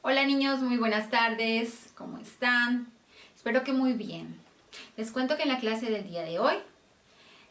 Hola niños, muy buenas tardes, ¿cómo están? Espero que muy bien. Les cuento que en la clase del día de hoy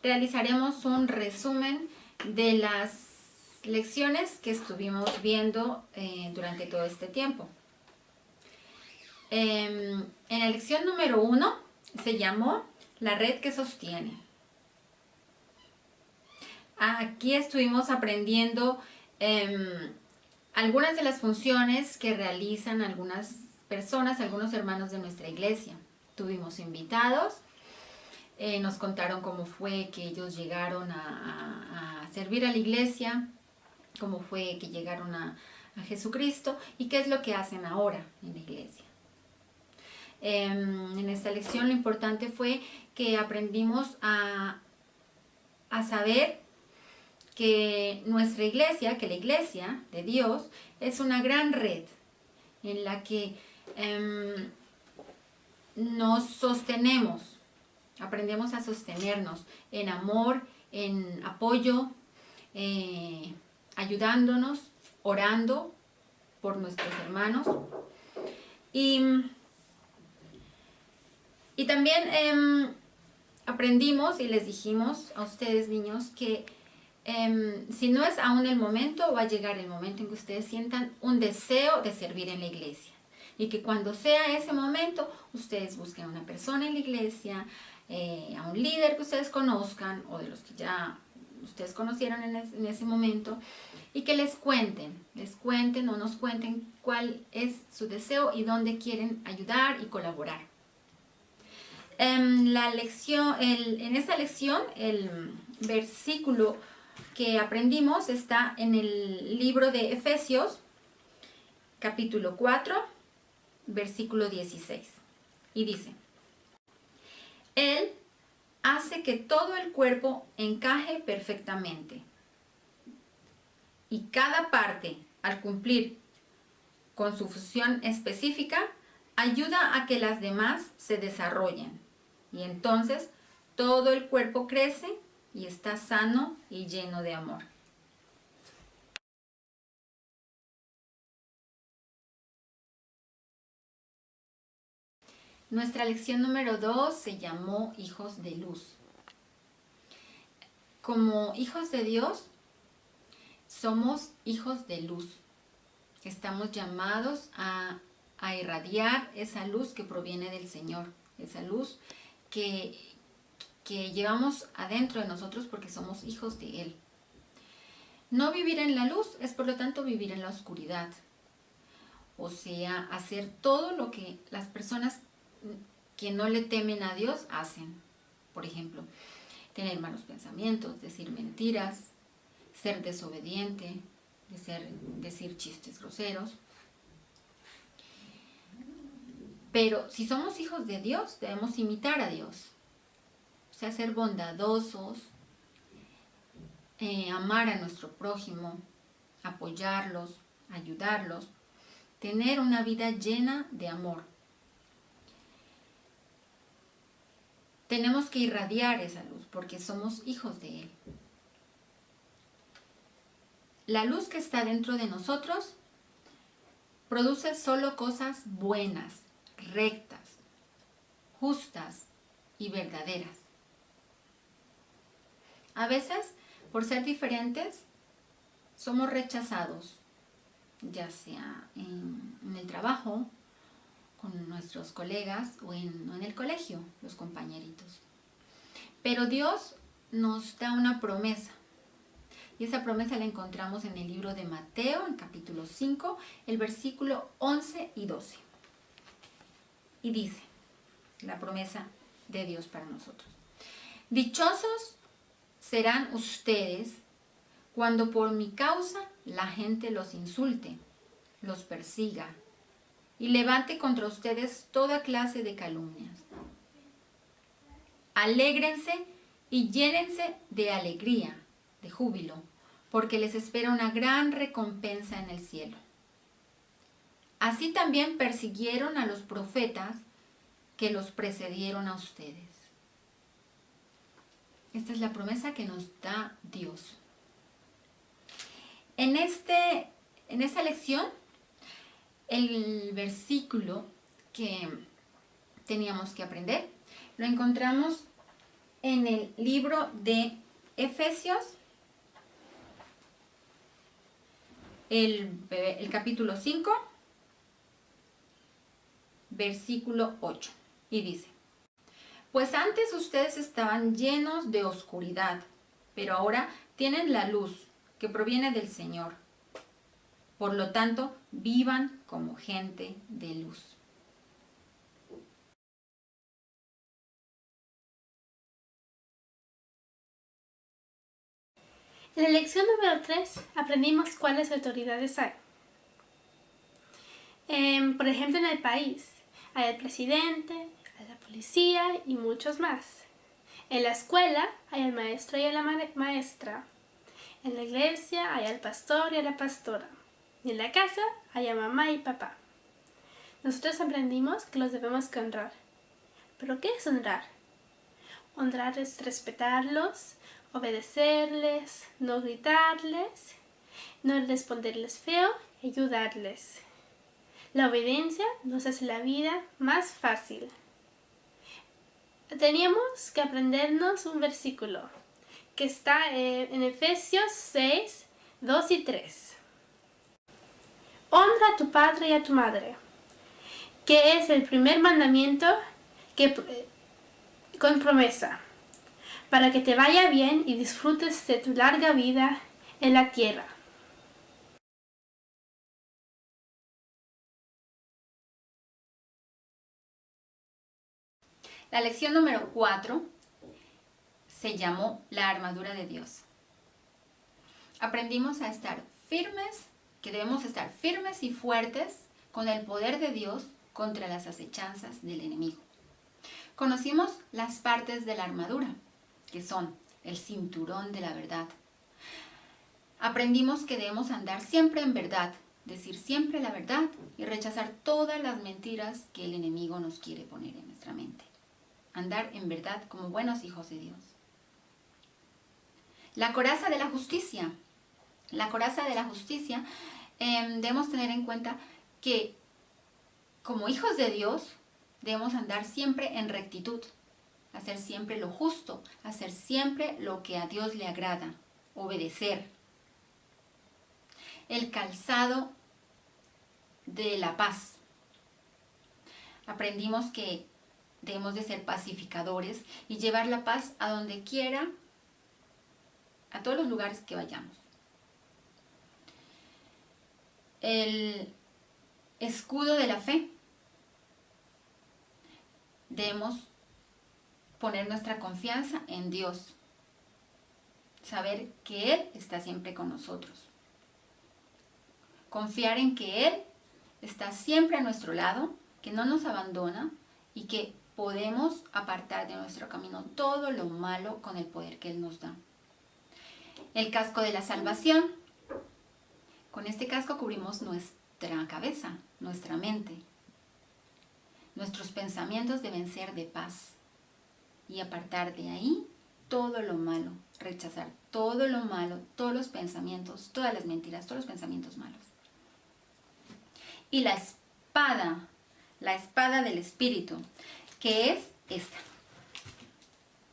realizaremos un resumen de las lecciones que estuvimos viendo durante todo este tiempo. En la lección número 1 se llamó La red que sostiene. Aquí estuvimos aprendiendo algunas de las funciones que realizan algunas personas, algunos hermanos de nuestra iglesia. Tuvimos invitados, nos contaron cómo fue que ellos llegaron a servir a la iglesia, cómo fue que llegaron a Jesucristo y qué es lo que hacen ahora en la iglesia. En esta lección lo importante fue que aprendimos a saber que nuestra iglesia, que la iglesia de Dios es una gran red en la que nos sostenemos, aprendemos a sostenernos en amor, en apoyo, ayudándonos, orando por nuestros hermanos. Y también aprendimos y les dijimos a ustedes niños que si no es aún el momento, va a llegar el momento en que ustedes sientan un deseo de servir en la iglesia. Y que cuando sea ese momento, ustedes busquen a una persona en la iglesia, a un líder que ustedes conozcan o de los que ya ustedes conocieron en ese momento, y que les cuenten o nos cuenten cuál es su deseo y dónde quieren ayudar y colaborar. En esta lección, el versículo que aprendimos está en el libro de Efesios, capítulo 4, versículo 16. Y dice: Él hace que todo el cuerpo encaje perfectamente. Y cada parte, al cumplir con su función específica, ayuda a que las demás se desarrollen. Y entonces todo el cuerpo crece y está sano y lleno de amor. Nuestra lección número 2 se llamó Hijos de Luz. Como hijos de Dios, somos hijos de luz. Estamos llamados a irradiar esa luz que proviene del Señor, esa luz que llevamos adentro de nosotros porque somos hijos de Él. No vivir en la luz es, por lo tanto, vivir en la oscuridad. O sea, hacer todo lo que las personas que no le temen a Dios hacen. Por ejemplo, tener malos pensamientos, decir mentiras, ser desobediente, decir chistes groseros. Pero si somos hijos de Dios, debemos imitar a Dios. O sea, ser bondadosos, amar a nuestro prójimo, apoyarlos, ayudarlos, tener una vida llena de amor. Tenemos que irradiar esa luz porque somos hijos de Él. La luz que está dentro de nosotros produce solo cosas buenas, rectas, justas y verdaderas. A veces, por ser diferentes, somos rechazados, ya sea en el trabajo, con nuestros colegas o en el colegio, los compañeritos. Pero Dios nos da una promesa. Y esa promesa la encontramos en el libro de Mateo, en capítulo 5, el versículo 11 y 12. Y dice la promesa de Dios para nosotros: Dichosos serán ustedes cuando por mi causa la gente los insulte, los persiga y levante contra ustedes toda clase de calumnias. Alégrense y llénense de alegría, de júbilo, porque les espera una gran recompensa en el cielo. Así también persiguieron a los profetas que los precedieron a ustedes. Esta es la promesa que nos da Dios. En esta lección El versículo que teníamos que aprender lo encontramos en el libro de Efesios, el capítulo 5, versículo 8. Y dice: pues antes ustedes estaban llenos de oscuridad, pero ahora tienen la luz que proviene del Señor. Por lo tanto, vivan como gente de luz. En la lección número 3 aprendimos cuáles autoridades hay. Por ejemplo, en el país hay el presidente, hay la policía y muchos más. En la escuela hay el maestro y la maestra. En la iglesia hay el pastor y a la pastora. Y en la casa hay a mamá y papá. Nosotros aprendimos que los debemos honrar. ¿Pero qué es honrar? Honrar es respetarlos, obedecerles, no gritarles, no responderles feo, ayudarles. La obediencia nos hace la vida más fácil. Teníamos que aprendernos un versículo que está en Efesios 6, 2 y 3. Honra a tu padre y a tu madre, que es el primer mandamiento con promesa, para que te vaya bien y disfrutes de tu larga vida en la tierra. La lección número 4 se llamó la armadura de Dios. Aprendimos a estar firmes, que debemos estar firmes y fuertes con el poder de Dios contra las acechanzas del enemigo. Conocimos las partes de la armadura, que son el cinturón de la verdad. Aprendimos que debemos andar siempre en verdad, decir siempre la verdad y rechazar todas las mentiras que el enemigo nos quiere poner en nuestra mente. Andar en verdad como buenos hijos de Dios. La coraza de la justicia. La coraza de la justicia, debemos tener en cuenta que como hijos de Dios debemos andar siempre en rectitud, hacer siempre lo justo, hacer siempre lo que a Dios le agrada, obedecer. El calzado de la paz. Aprendimos que debemos de ser pacificadores y llevar la paz a donde quiera, a todos los lugares que vayamos. El escudo de la fe. Debemos poner nuestra confianza en Dios. Saber que Él está siempre con nosotros. Confiar en que Él está siempre a nuestro lado, que no nos abandona y que podemos apartar de nuestro camino todo lo malo con el poder que Él nos da. El casco de la salvación. Con este casco cubrimos nuestra cabeza, nuestra mente. Nuestros pensamientos deben ser de paz y apartar de ahí todo lo malo, rechazar todo lo malo, todos los pensamientos, todas las mentiras, todos los pensamientos malos. Y la espada del Espíritu, que es esta.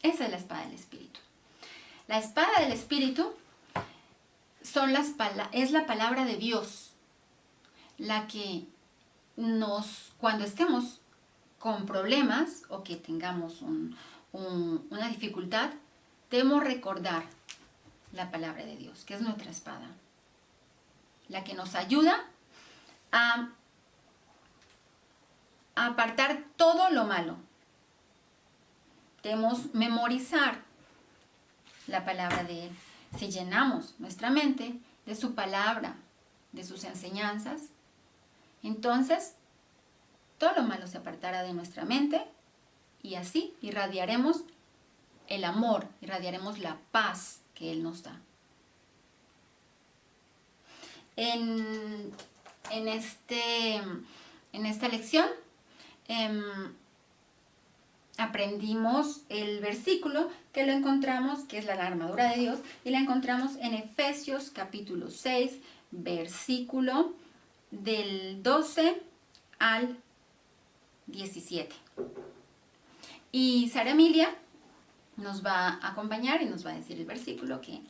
Esa es la espada del Espíritu. La espada del Espíritu es la palabra de Dios, la que cuando estemos con problemas o que tengamos una dificultad, debemos recordar la palabra de Dios, que es nuestra espada, la que nos ayuda a apartar todo lo malo. Debemos memorizar la palabra de Él. Si llenamos nuestra mente de su palabra, de sus enseñanzas, entonces todo lo malo se apartará de nuestra mente y así irradiaremos el amor, irradiaremos la paz que Él nos da. En esta lección aprendimos el versículo que lo encontramos, que es la armadura de Dios, y la encontramos en Efesios capítulo 6, versículo del 12 al 17. Y Sara Emilia nos va a acompañar y nos va a decir el versículo que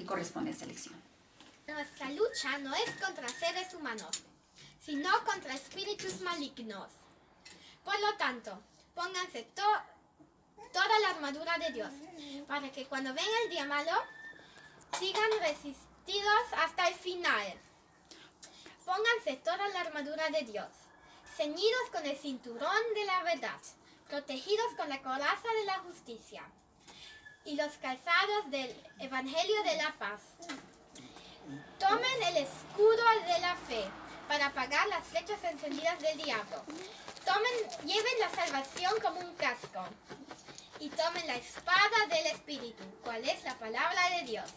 corresponde a esta lección. Nuestra lucha no es contra seres humanos, sino contra espíritus malignos. Por lo tanto, pónganse toda la armadura de Dios, para que cuando venga el día malo, sigan resistidos hasta el final. Pónganse toda la armadura de Dios, ceñidos con el cinturón de la verdad, protegidos con la coraza de la justicia y los calzados del Evangelio de la paz. Tomen el escudo de la fe para apagar las flechas encendidas del diablo. Lleven la salvación como un casco y tomen la espada del Espíritu, cual es la palabra de Dios.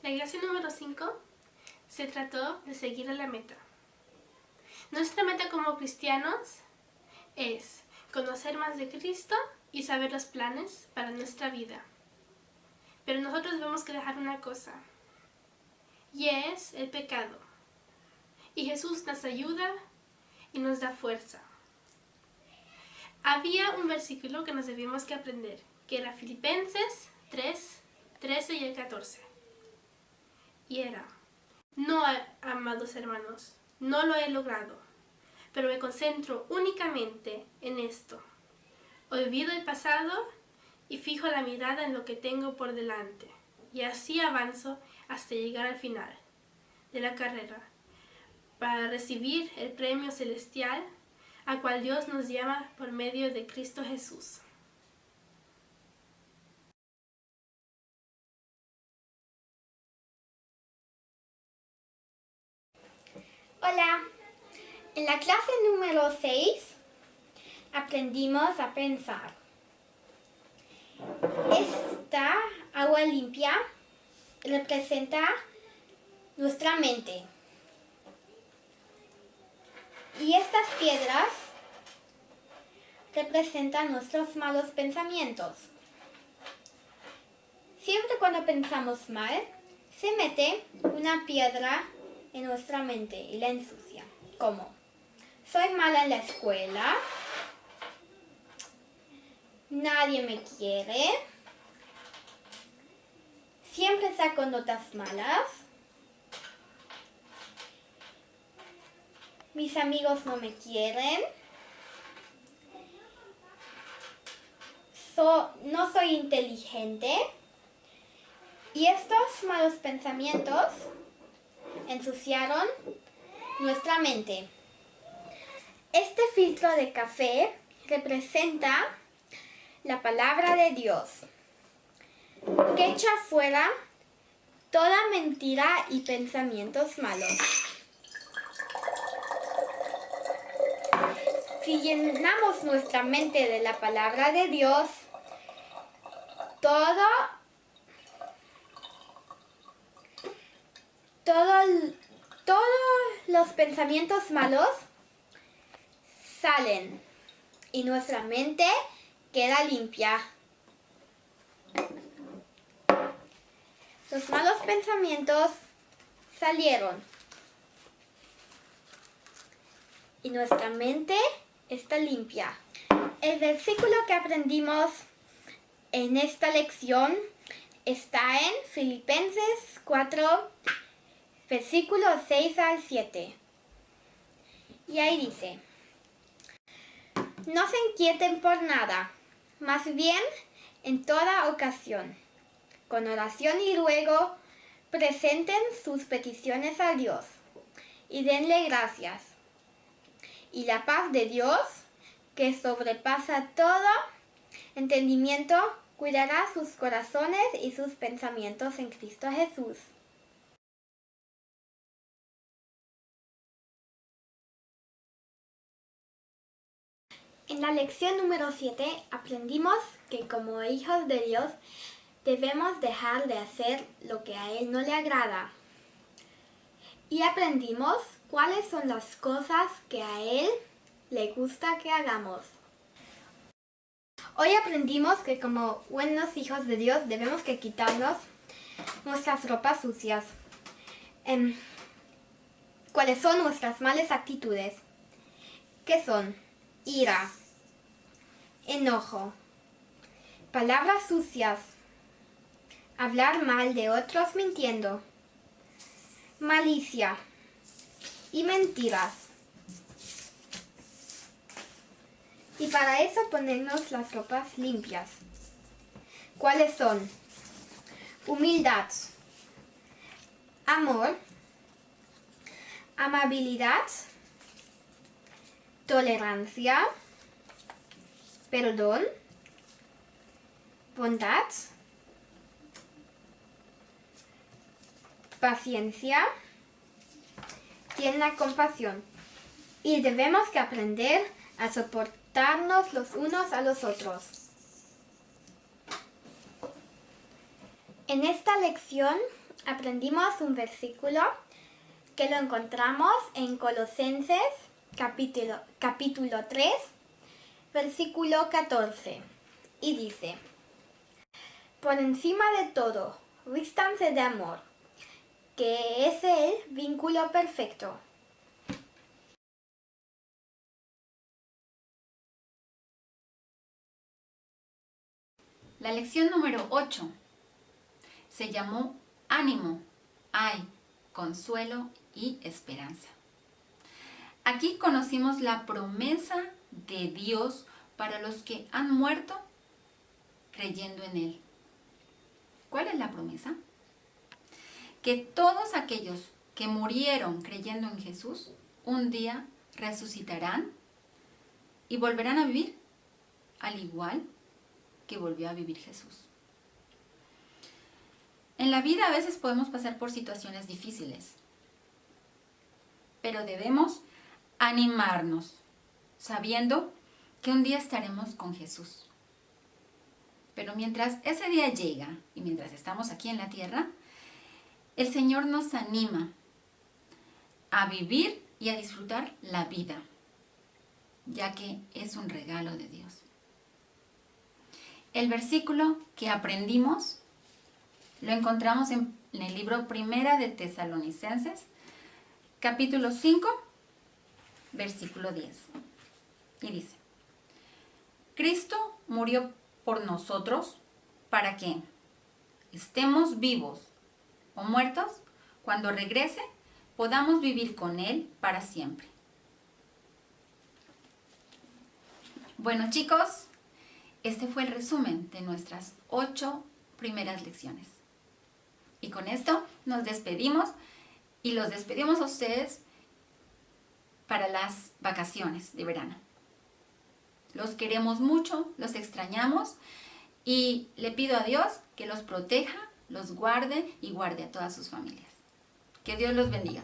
La clase número 5 se trató de seguir a la meta. Nuestra meta como cristianos es conocer más de Cristo y saber los planes para nuestra vida. Pero nosotros debemos que dejar una cosa, y es el pecado. Y Jesús nos ayuda y nos da fuerza. Había un versículo que nos debíamos que aprender, que era Filipenses 3, 13 y el 14. Y era: no, amados hermanos, no lo he logrado, pero me concentro únicamente en esto. Olvido el pasado y fijo la mirada en lo que tengo por delante, y así avanzo hasta llegar al final de la carrera, para recibir el premio celestial a cual Dios nos llama por medio de Cristo Jesús. Hola, en la clase número 6 aprendimos a pensar. Esta agua limpia representa nuestra mente. Y estas piedras representan nuestros malos pensamientos. Siempre cuando pensamos mal, se mete una piedra en nuestra mente y la ensucia. ¿Cómo? Soy mala en la escuela, nadie me quiere, siempre saco notas malas, mis amigos no me quieren, no soy inteligente. Y estos malos pensamientos ensuciaron nuestra mente. Este filtro de café representa la palabra de Dios, que echa fuera toda mentira y pensamientos malos. Si llenamos nuestra mente de la palabra de Dios, todos los pensamientos malos salen y nuestra mente queda limpia. Los malos pensamientos salieron y nuestra mente está limpia. El versículo que aprendimos en esta lección está en Filipenses 4, versículos 6 al 7. Y ahí dice: no se inquieten por nada, más bien en toda ocasión, con oración y ruego, presenten sus peticiones a Dios y denle gracias. Y la paz de Dios, que sobrepasa todo entendimiento, cuidará sus corazones y sus pensamientos en Cristo Jesús. En la lección número 7 aprendimos que como hijos de Dios debemos dejar de hacer lo que a Él no le agrada. Y aprendimos cuáles son las cosas que a Él le gusta que hagamos. Hoy aprendimos que como buenos hijos de Dios debemos que quitarnos nuestras ropas sucias. ¿Cuáles son nuestras malas actitudes? ¿Qué son? Ira, enojo, palabras sucias, hablar mal de otros mintiendo, malicia y mentiras. Y para eso ponernos las ropas limpias. ¿Cuáles son? Humildad, amor, amabilidad, tolerancia, perdón, bondad, paciencia, tierna compasión. Y debemos que aprender a soportarnos los unos a los otros. En esta lección aprendimos un versículo que lo encontramos en Colosenses capítulo 3, versículo 14. Y dice: por encima de todo, vístanse de amor, que es el vínculo perfecto. La lección número 8 se llamó Ánimo, hay consuelo y esperanza. Aquí conocimos la promesa de Dios para los que han muerto creyendo en Él. ¿Cuál es la promesa? Que todos aquellos que murieron creyendo en Jesús, un día resucitarán y volverán a vivir al igual que volvió a vivir Jesús. En la vida a veces podemos pasar por situaciones difíciles, pero debemos animarnos sabiendo que un día estaremos con Jesús. Pero mientras ese día llega y mientras estamos aquí en la tierra, el Señor nos anima a vivir y a disfrutar la vida, ya que es un regalo de Dios. El versículo que aprendimos lo encontramos en el libro Primera de Tesalonicenses, capítulo 5, versículo 10. Y dice: Cristo murió por nosotros para que estemos vivos o muertos, cuando regrese podamos vivir con Él para siempre. Bueno, chicos, este fue el resumen de nuestras 8 primeras lecciones. Y con esto nos despedimos y los despedimos a ustedes para las vacaciones de verano. Los queremos mucho, los extrañamos y le pido a Dios que los proteja, los guarde y guarde a todas sus familias. Que Dios los bendiga.